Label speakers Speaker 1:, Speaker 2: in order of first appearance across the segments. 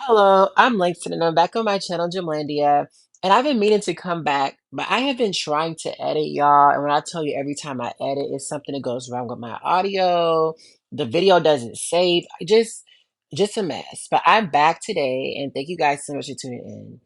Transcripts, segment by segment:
Speaker 1: Hello, I'm Langston and I'm back on my channel, Gymlandia. And I've been meaning to come back, but I have been trying to edit, y'all. And when I tell you every time I edit, it's something that goes wrong with my audio. The video doesn't save. Just a mess. But I'm back today, and thank you guys so much for tuning in.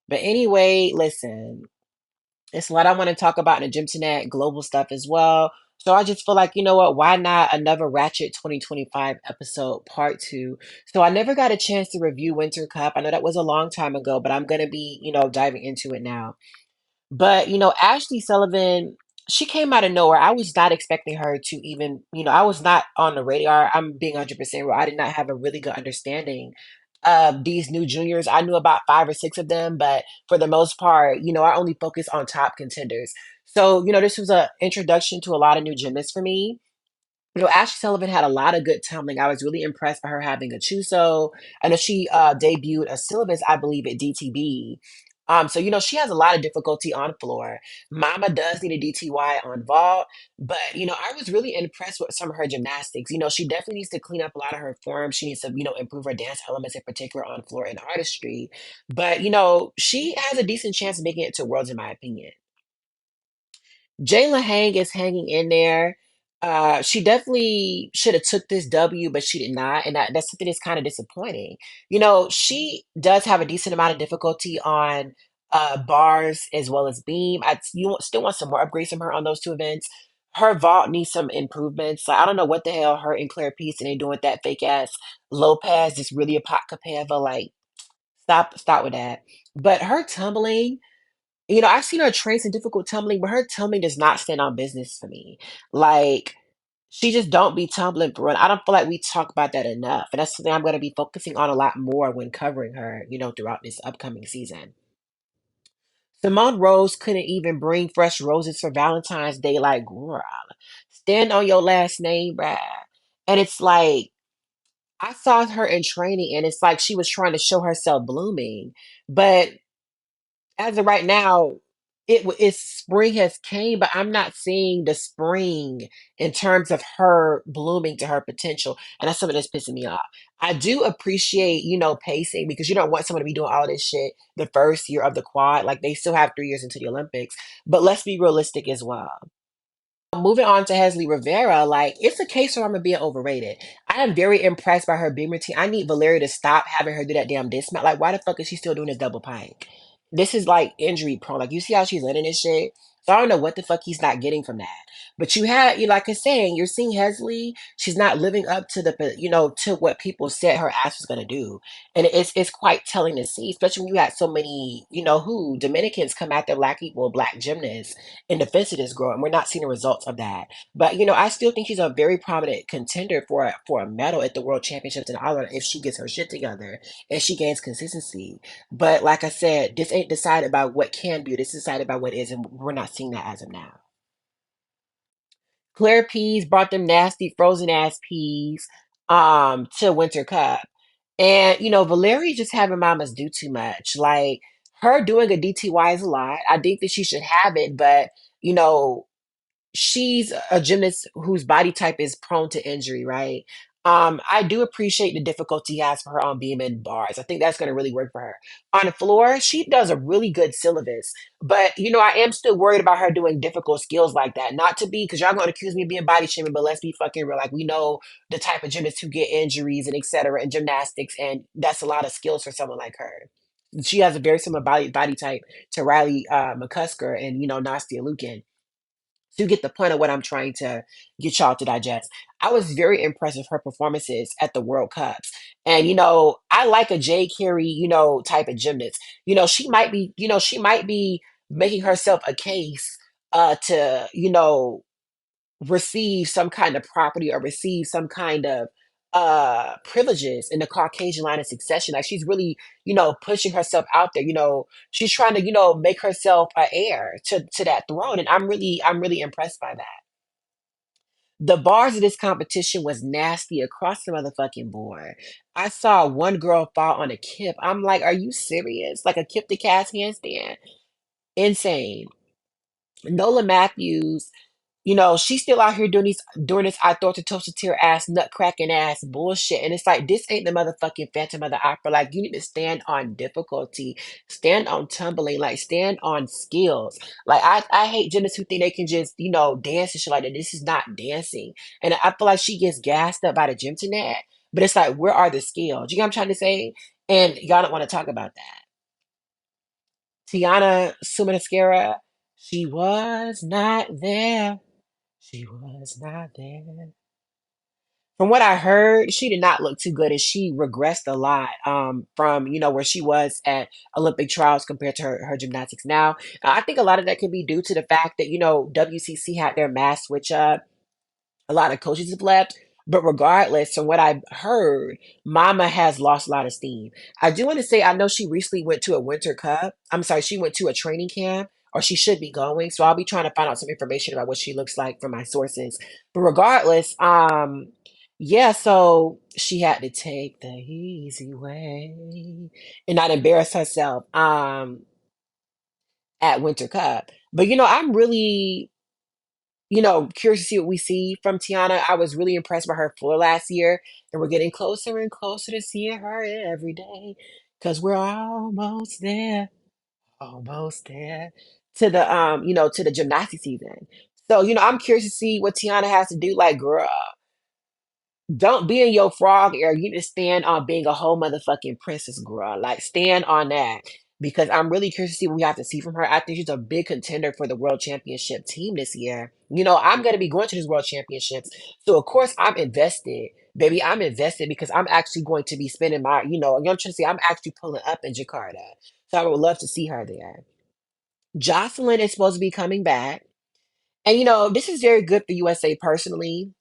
Speaker 1: But anyway, listen. It's a lot I want to talk about in the gym tonight, global stuff as well. So I just feel like, you know what? Why not another Ratchet 2025 episode part two? So I never got a chance to review Winter Cup. I know that was a long time ago, but I'm going to be, diving into it now. But, Ashley Sullivan, she came out of nowhere. I was not expecting her to even, I was not on the radar. I'm being 100% real. I did not have a really good understanding of these new juniors. I knew about five or six of them, but for the most part, I only focus on top contenders. So, this was a introduction to a lot of new gymnasts for me. Ashley Sullivan had a lot of good tumbling. I was really impressed by her having a Chuso. I know she debuted a syllabus, I believe, at DTB. So she has a lot of difficulty on floor. Mama does need a DTY on vault, but I was really impressed with some of her gymnastics. She definitely needs to clean up a lot of her form. She needs to, improve her dance elements in particular on floor and artistry. But she has a decent chance of making it to Worlds, in my opinion. Jayla Hang is hanging in there. She definitely should have took this W, but she did not, and that's something that's kind of disappointing. She does have a decent amount of difficulty on bars as well as beam. Still want some more upgrades from her on those two events. Her vault needs some improvements. Like I don't know what the hell her and Claire Peace and they doing with that fake ass Lopez. Is really a pot Capeva. Like stop with that. But her tumbling. I've seen her train some difficult tumbling, but her tumbling does not stand on business for me. Like, she just don't be tumbling through. And I don't feel like we talk about that enough. And that's something I'm going to be focusing on a lot more when covering her, throughout this upcoming season. Simone Rose couldn't even bring fresh roses for Valentine's Day. Like, girl, stand on your last name, bruh. And it's like, I saw her in training, and it's like she was trying to show herself blooming. But as of right now, it's spring has came, but I'm not seeing the spring in terms of her blooming to her potential, and that's something that's pissing me off. I do appreciate, pacing because you don't want someone to be doing all this shit the first year of the quad. Like they still have 3 years into the Olympics, but let's be realistic as well. Moving on to Hesley Rivera, like it's a case where I'm being overrated. I am very impressed by her beam routine. I need Valeria to stop having her do that damn dismount. Like, why the fuck is she still doing this double pike? This is like injury prone. Like, you see how she's letting this shit? So I don't know what the fuck he's not getting from that. But like I was saying, you're seeing Hesley. She's not living up to to what people said her ass was gonna do, and it's quite telling to see, especially when you had so many, who Dominicans come after black gymnasts in defense of this girl, and we're not seeing the results of that. But I still think she's a very prominent contender for a medal at the World Championships in Ireland if she gets her shit together and she gains consistency. But like I said, this ain't decided by what can be. This is decided by what is, and we're not seeing that as of now. Claire Peas brought them nasty frozen ass peas to Winter Cup. And Valeria just having mamas do too much. Like her doing a DTY is a lot. I think that she should have it, but you know, she's a gymnast whose body type is prone to injury, right? I do appreciate the difficulty he has for her on beam and bars. I think that's going to really work for her. On the floor, she does a really good syllabus, but I am still worried about her doing difficult skills like that. Not to be, because y'all going to accuse me of being body shaming, but let's be fucking real. Like we know the type of gymnasts who get injuries and etc. in gymnastics, and that's a lot of skills for someone like her. She has a very similar body type to Riley McCusker and Nastia Lukin to get the point of what I'm trying to get y'all to digest. I was very impressed with her performances at the World Cups. And I like a Jade Carey, type of gymnast. She might be making herself a case to, receive some kind of property or receive some kind of privileges in the Caucasian line of succession. Like she's really, pushing herself out there. She's trying to, make herself a heir to that throne. And I'm really impressed by that. The bars of this competition was nasty across the motherfucking board. I saw one girl fall on a kip. I'm like, are you serious? Like a kip to cast handstand? Insane. Nola Matthews, she's still out here doing this authoritative ass nutcracking ass bullshit. And it's like this ain't the motherfucking Phantom of the Opera. Like you need to stand on difficulty, stand on tumbling, like stand on skills. Like I hate gymnasts who think they can just, dance and shit like that. This is not dancing. And I feel like she gets gassed up by the gym tonight. But it's like, where are the skills? You know what I'm trying to say? And y'all don't want to talk about that. Tiana Sumascara, she was not there. She was not there. From what I heard, she did not look too good and she regressed a lot from, where she was at Olympic trials compared to her gymnastics now. I think a lot of that could be due to the fact that, WCC had their mass switch up. A lot of coaches have left. But regardless, from what I've heard, Mama has lost a lot of steam. I do want to say, I know she recently went to a winter cup. I'm sorry, she went to a training camp, or she should be going. So I'll be trying to find out some information about what she looks like from my sources. But regardless, yeah, so she had to take the easy way and not embarrass herself at Winter Cup. But I'm really curious to see what we see from Tiana. I was really impressed by her floor last year, and we're getting closer and closer to seeing her every day because we're almost there to the gymnastics season. So, I'm curious to see what Tiana has to do. Like, girl, don't be in your frog era. You need to stand on being a whole motherfucking princess, girl. Like, stand on that. Because I'm really curious to see what we have to see from her. I think she's a big contender for the world championship team this year. I'm going to be going to these world championships. So, of course, I'm invested. Baby, I'm invested because I'm actually going to be spending I'm trying to say I'm actually pulling up in Jakarta. So, I would love to see her there. Jocelyn is supposed to be coming back. And, this is very good for USA personally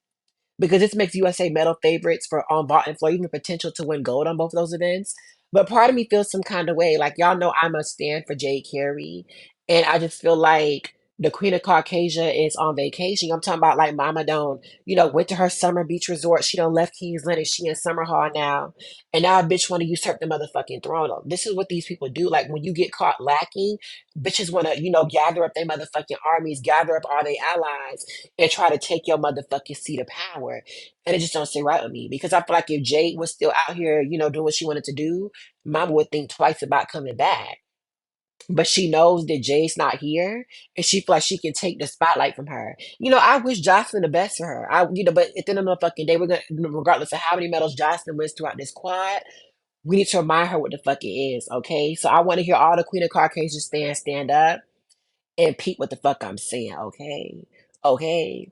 Speaker 1: because this makes USA medal favorites for on vault and floor, even the potential to win gold on both of those events. But part of me feels some kind of way. Like y'all know I'm a stand for Jade Carey. And I just feel like the Queen of Caucasia is on vacation. I'm talking about like Mama Don't, went to her summer beach resort. She done left Kings Landing. She in Summer Hall now. And now a bitch want to usurp the motherfucking throne. This is what these people do. Like when you get caught lacking, bitches want to, gather up their motherfucking armies, gather up all their allies, and try to take your motherfucking seat of power. And it just don't sit right with me because I feel like if Jade was still out here, doing what she wanted to do, Mama would think twice about coming back. But she knows that Jade's not here, and she feel like she can take the spotlight from her. I wish Jocelyn the best for her. But at the end of the fucking day, we're gonna, regardless of how many medals Jocelyn wins throughout this quad, we need to remind her what the fuck it is, okay? So I want to hear all the Queen of Caucasian stand up and peep what the fuck I'm saying, okay? Okay.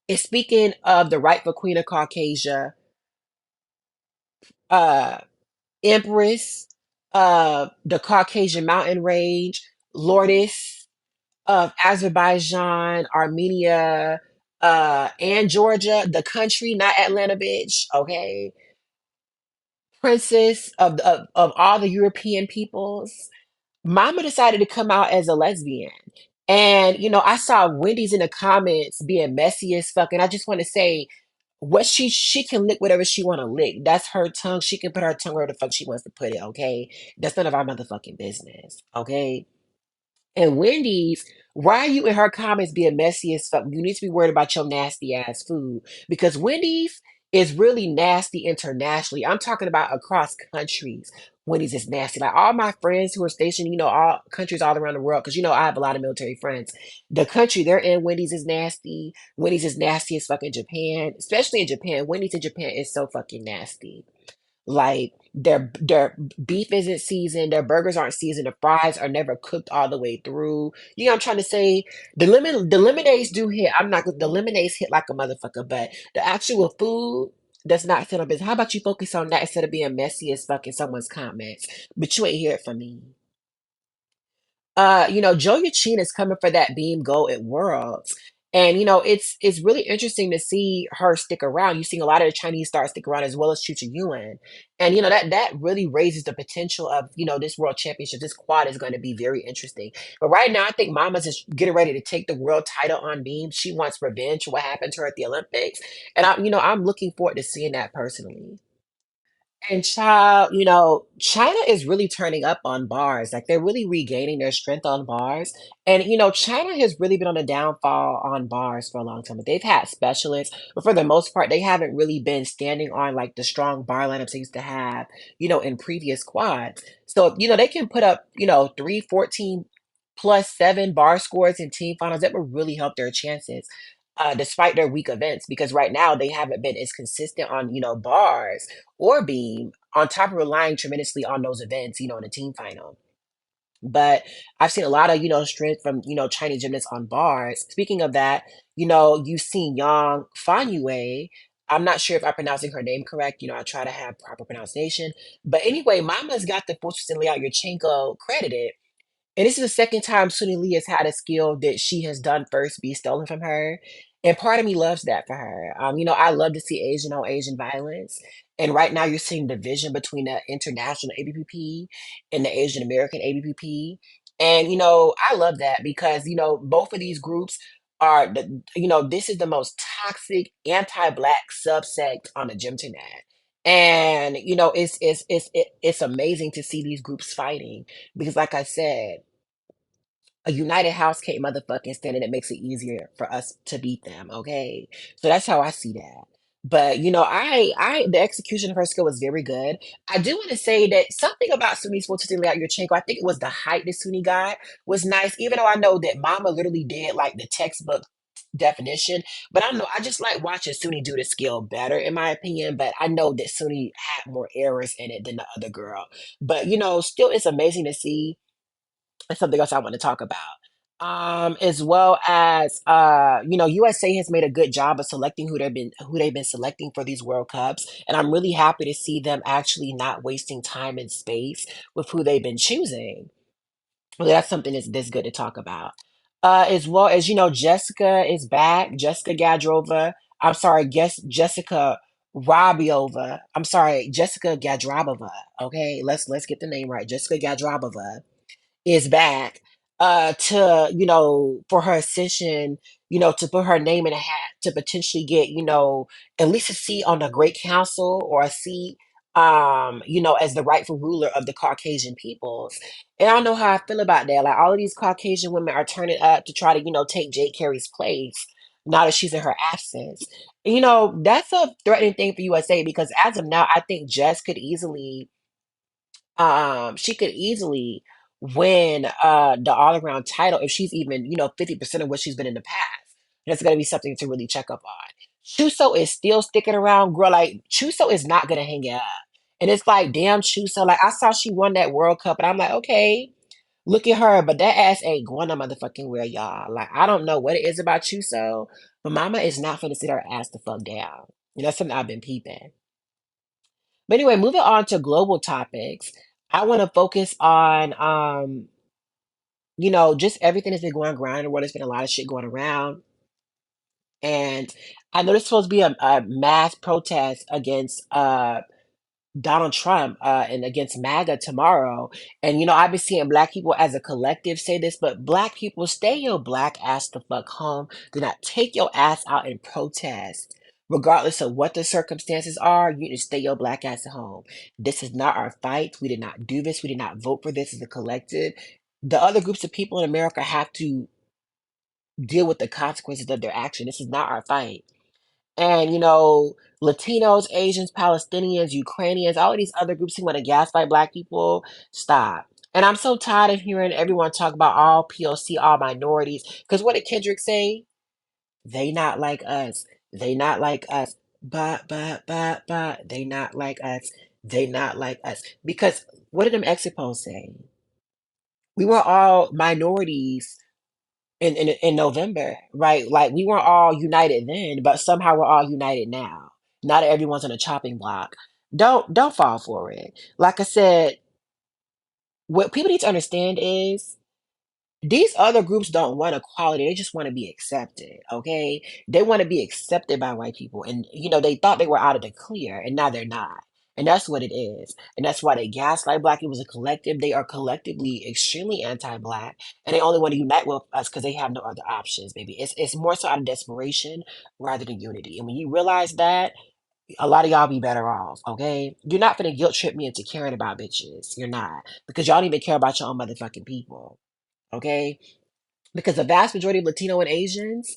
Speaker 1: And speaking of the rightful Queen of Caucasia, uh, Empress of the Caucasian Mountain Range, Lourdes of Azerbaijan, Armenia, and Georgia, the country, not Atlanta, bitch, okay? Princess of all the European peoples. Mama decided to come out as a lesbian. And, I saw Wendy's in the comments being messy as fuck. And I just want to say, what she can lick whatever she want to lick. That's her tongue. She can put her tongue where the fuck she wants to put it, okay? That's none of our motherfucking business, okay? And Wendy's, why are you in her comments being messy as fuck? You need to be worried about your nasty ass food because Wendy's is really nasty internationally. I'm talking about across countries. Wendy's is nasty. Like all my friends who are stationed, all countries all around the world, because I have a lot of military friends. The country they're in, Wendy's is nasty. Wendy's is nasty as fucking Japan, especially in Japan. Wendy's in Japan is so fucking nasty. Like their beef isn't seasoned, their burgers aren't seasoned, the fries are never cooked all the way through. You know what I'm trying to say? The lemonades do hit. I'm not the lemonades hit like a motherfucker, but the actual food does not sit on business. How about you focus on that instead of being messy as fuck in someone's comments? But you ain't hear it from me. Joe Yachin is coming for that beam gold at Worlds. And it's really interesting to see her stick around. You've seen a lot of the Chinese stars stick around as well as Chu Yuan. And that really raises the potential of, this world championship. This quad is going to be very interesting. But right now I think Mama's just getting ready to take the world title on beam. She wants revenge for what happened to her at the Olympics. And I'm looking forward to seeing that personally. And child, China is really turning up on bars. Like they're really regaining their strength on bars. And China has really been on a downfall on bars for a long time. But they've had specialists, but for the most part, they haven't really been standing on like the strong bar lineups they used to have, in previous quads. So, they can put up, 314 plus 7 bar scores in team finals. That would really help their chances. Despite their weak events, because right now they haven't been as consistent on, bars or beam, on top of relying tremendously on those events, in the team final. But I've seen a lot of, strength from, Chinese gymnasts on bars. Speaking of that, you've seen Yang Fanyue. I'm not sure if I'm pronouncing her name correct. I try to have proper pronunciation. But anyway, Mama's got the Fortune Liao Yurchenko credited. And this is the second time Suni Lee has had a skill that she has done first be stolen from her. And part of me loves that for her. I love to see Asian on Asian violence. And right now you're seeing division between the international ABPP and the Asian American ABPP. And, I love that because, both of these groups this is the most toxic anti-black subsect on the gym internet. And, it's amazing to see these groups fighting because like I said, a united house can't motherfucking stand it. It makes it easier for us to beat them. Okay, so that's how I see that. But the execution of her skill was very good. I do want to say that something about Suni's Fortune out Yurchenko, I think it was the height that Suni got was nice. Even though I know that Mama literally did like the textbook definition, but I don't know. I just like watching Suni do the skill better, in my opinion. But I know that Suni had more errors in it than the other girl. But still, it's amazing to see. That's something else I want to talk about. As well as USA has made a good job of selecting who they've been selecting for these World Cups, and I'm really happy to see them actually not wasting time and space with who they've been choosing. Well, that's something that's good to talk about. As well as Jessica is back. Jessica Gadrova. I'm sorry, guess Jessica Rabiova. I'm sorry, Jessica Gadrabova. Okay, let's get the name right. Jessica Gadrabova is back to for her ascension, to put her name in a hat to potentially get at least a seat on the great council or a seat as the rightful ruler of the Caucasian peoples. And I don't know how I feel about that. Like all of these Caucasian women are turning up to try to take Jade Carey's place now that she's in her absence. That's a threatening thing for USA because as of now I think Jess could easily she could easily win the all around title if she's even, 50% of what she's been in the past. That's gonna be something to really check up on. Chuso is still sticking around, girl. Like Chuso is not gonna hang it up. And it's like, damn Chuso. Like I saw she won that World Cup, and I'm like, okay, look at her, but that ass ain't going to motherfucking where y'all. Like I don't know what it is about Chuso, but Mama is not finna sit her ass the fuck down. That's something I've been peeping. But anyway, moving on to global topics, I want to focus on just everything that's been going around in the world. There's been a lot of shit going around. And I know there's supposed to be a mass protest against Donald Trump and against MAGA tomorrow. And I've been seeing black people as a collective say this, but black people, stay your black ass the fuck home. Do not take your ass out and protest. Regardless of what the circumstances are, you need to stay your black ass at home. This is not our fight. We did not do this. We did not vote for this as a collective. The other groups of people in America have to deal with the consequences of their action. This is not our fight. And Latinos, Asians, Palestinians, Ukrainians, all of these other groups who want to gaslight black people, stop. And I'm so tired of hearing everyone talk about all POC, all minorities. Because what did Kendrick say? They not like us. They not like us. But they not like us. They not like us. Because what did them exit polls say? We were all minorities in November, right? Like we weren't all united then, but somehow we're all united now. Not everyone's on a chopping block. Don't fall for it. Like I said, what people need to understand is These other groups don't want equality. They just want to be accepted. Okay. They want to be accepted by white people. And, they thought they were out of the clear and now they're not. And that's what it is. And that's why they gaslight black people as a collective. They are collectively extremely anti-black. And they only want to unite with us because they have no other options, baby. It's more so out of desperation rather than unity. And when you realize that, a lot of y'all be better off, okay? You're not gonna guilt trip me into caring about bitches. You're not. Because y'all don't even care about your own motherfucking people. Okay? Because the vast majority of Latino and Asians,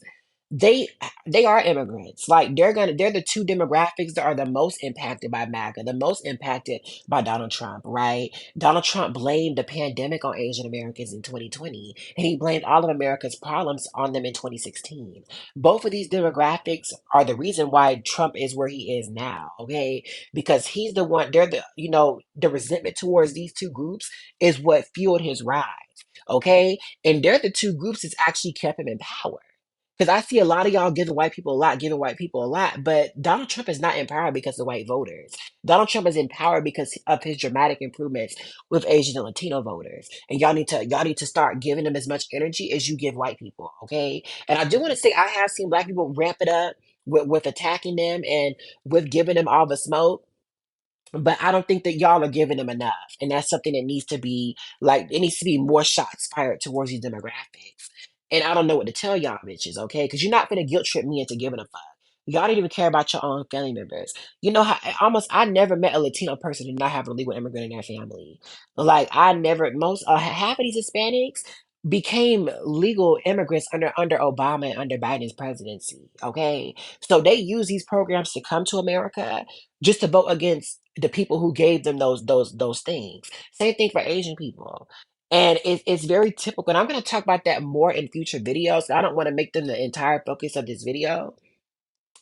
Speaker 1: they they are immigrants. Like they're the two demographics that are the most impacted by MAGA, the most impacted by Donald Trump, right? Donald Trump blamed the pandemic on Asian Americans in 2020, and he blamed all of America's problems on them in 2016. Both of these demographics are the reason why Trump is where he is now, okay? Because he's the one, they're the resentment towards these two groups is what fueled his rise, okay? And they're the two groups that's actually kept him in power. Because I see a lot of y'all giving white people a lot, giving white people a lot, but Donald Trump is not in power because of white voters. Donald Trump is in power because of his dramatic improvements with Asian and Latino voters. And y'all need to start giving them as much energy as you give white people, okay? And I do want to say I have seen black people ramp it up with attacking them and with giving them all the smoke. But I don't think that y'all are giving them enough. And that's something that needs to be like, it needs to be more shots fired towards these demographics. And I don't know what to tell y'all bitches, okay? Because you're not gonna guilt trip me into giving a fuck. Y'all don't even care about your own family members. You know how I never met a Latino person who did not have a legal immigrant in their family. Like I never most half of these Hispanics became legal immigrants under Obama and under Biden's presidency. Okay. So they use these programs to come to America just to vote against the people who gave them those things. Same thing for Asian people. And it's very typical. And I'm going to talk about that more in future videos. I don't want to make them the entire focus of this video,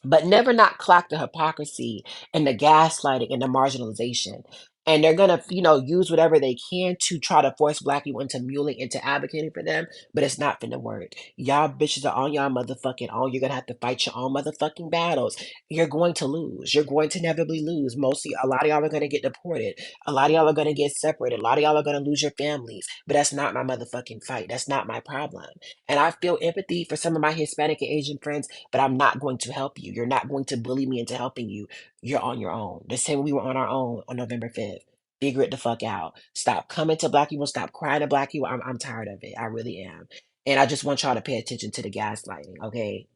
Speaker 1: but never not clock the hypocrisy and the gaslighting and the marginalization. And they're gonna, use whatever they can to try to force black people into muling, into advocating for them, but it's not gonna work. Y'all bitches are on y'all motherfucking own. You're gonna have to fight your own motherfucking battles. You're going to lose. You're going to inevitably lose. Mostly, a lot of y'all are gonna get deported. A lot of y'all are gonna get separated. A lot of y'all are gonna lose your families. But that's not my motherfucking fight. That's not my problem. And I feel empathy for some of my Hispanic and Asian friends, but I'm not going to help you. You're not going to bully me into helping you. You're on your own. The same way we were on our own on November 5th. Figure it the fuck out. Stop coming to black people. Stop crying to black people. I'm tired of it. I really am. And I just want y'all to pay attention to the gaslighting, okay?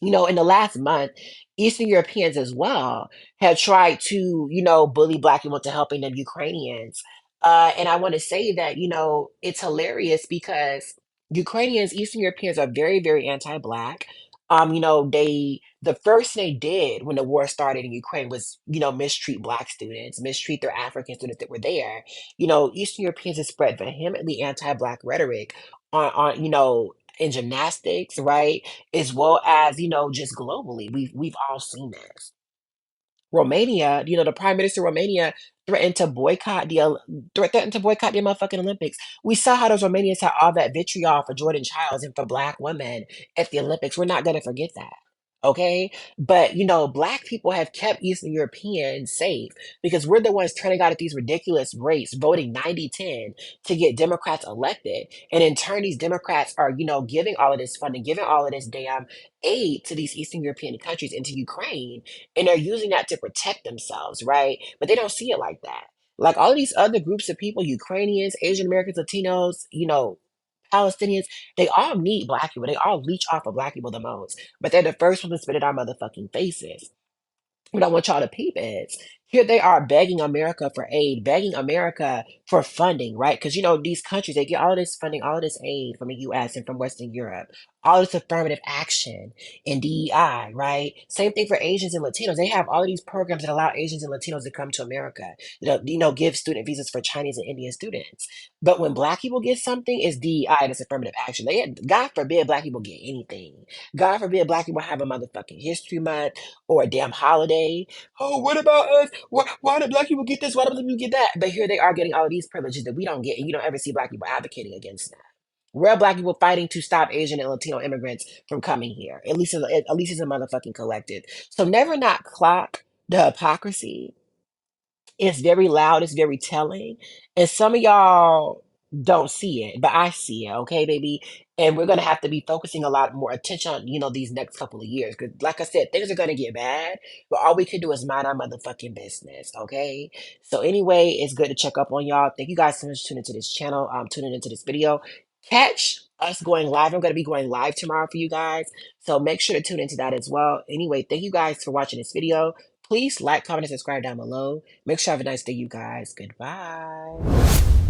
Speaker 1: In the last month, Eastern Europeans as well have tried to, bully black people into helping them Ukrainians. And I want to say that, it's hilarious because Ukrainians, Eastern Europeans are very, very anti-black. The first thing they did when the war started in Ukraine was, mistreat black students, mistreat their African students that were there. Eastern Europeans have spread vehemently anti-black rhetoric in gymnastics, right? As well as, just globally. We've all seen this. Romania, the Prime Minister of Romania threatened to boycott threatened to boycott the motherfucking Olympics. We saw how those Romanians had all that vitriol for Jordan Childs and for black women at the Olympics. We're not gonna forget that. Okay. But black people have kept Eastern Europeans safe because we're the ones turning out at these ridiculous rates, voting 90-10 to get Democrats elected. And in turn, these Democrats are, giving all of this funding, giving all of this damn aid to these Eastern European countries and to Ukraine, and they're using that to protect themselves, right? But they don't see it like that. Like all of these other groups of people, Ukrainians, Asian Americans, Latinos, Palestinians, they all need black people. They all leech off of black people the most. But they're the first ones to spit in our motherfucking faces. What I want y'all to peep is here they are begging America for aid, begging America for funding, right? Because these countries they get all this funding, all of this aid from the U.S. and from Western Europe, all this affirmative action and DEI, right? Same thing for Asians and Latinos. They have all of these programs that allow Asians and Latinos to come to America. Give student visas for Chinese and Indian students. But when Black people get something, it's DEI, it's affirmative action. God forbid Black people get anything. God forbid Black people have a motherfucking history month or a damn holiday. Oh, what about us? Why do black people get this? Why do black people get that? But here they are getting all of these privileges that we don't get, and you don't ever see black people advocating against that. Real black people fighting to stop Asian and Latino immigrants from coming here. At least it's a motherfucking collective. So never not clock the hypocrisy. It's very loud. It's very telling. And some of y'all don't see it, but I see it, okay, baby? And we're gonna have to be focusing a lot more attention on, these next couple of years. Because, like I said, things are gonna get bad, but all we can do is mind our motherfucking business, okay? So anyway, it's good to check up on y'all. Thank you guys so much for tuning into this channel, tuning into this video. Catch us going live. I'm gonna be going live tomorrow for you guys, so make sure to tune into that as well. Anyway, thank you guys for watching this video. Please like, comment, and subscribe down below. Make sure you have a nice day, you guys. Goodbye.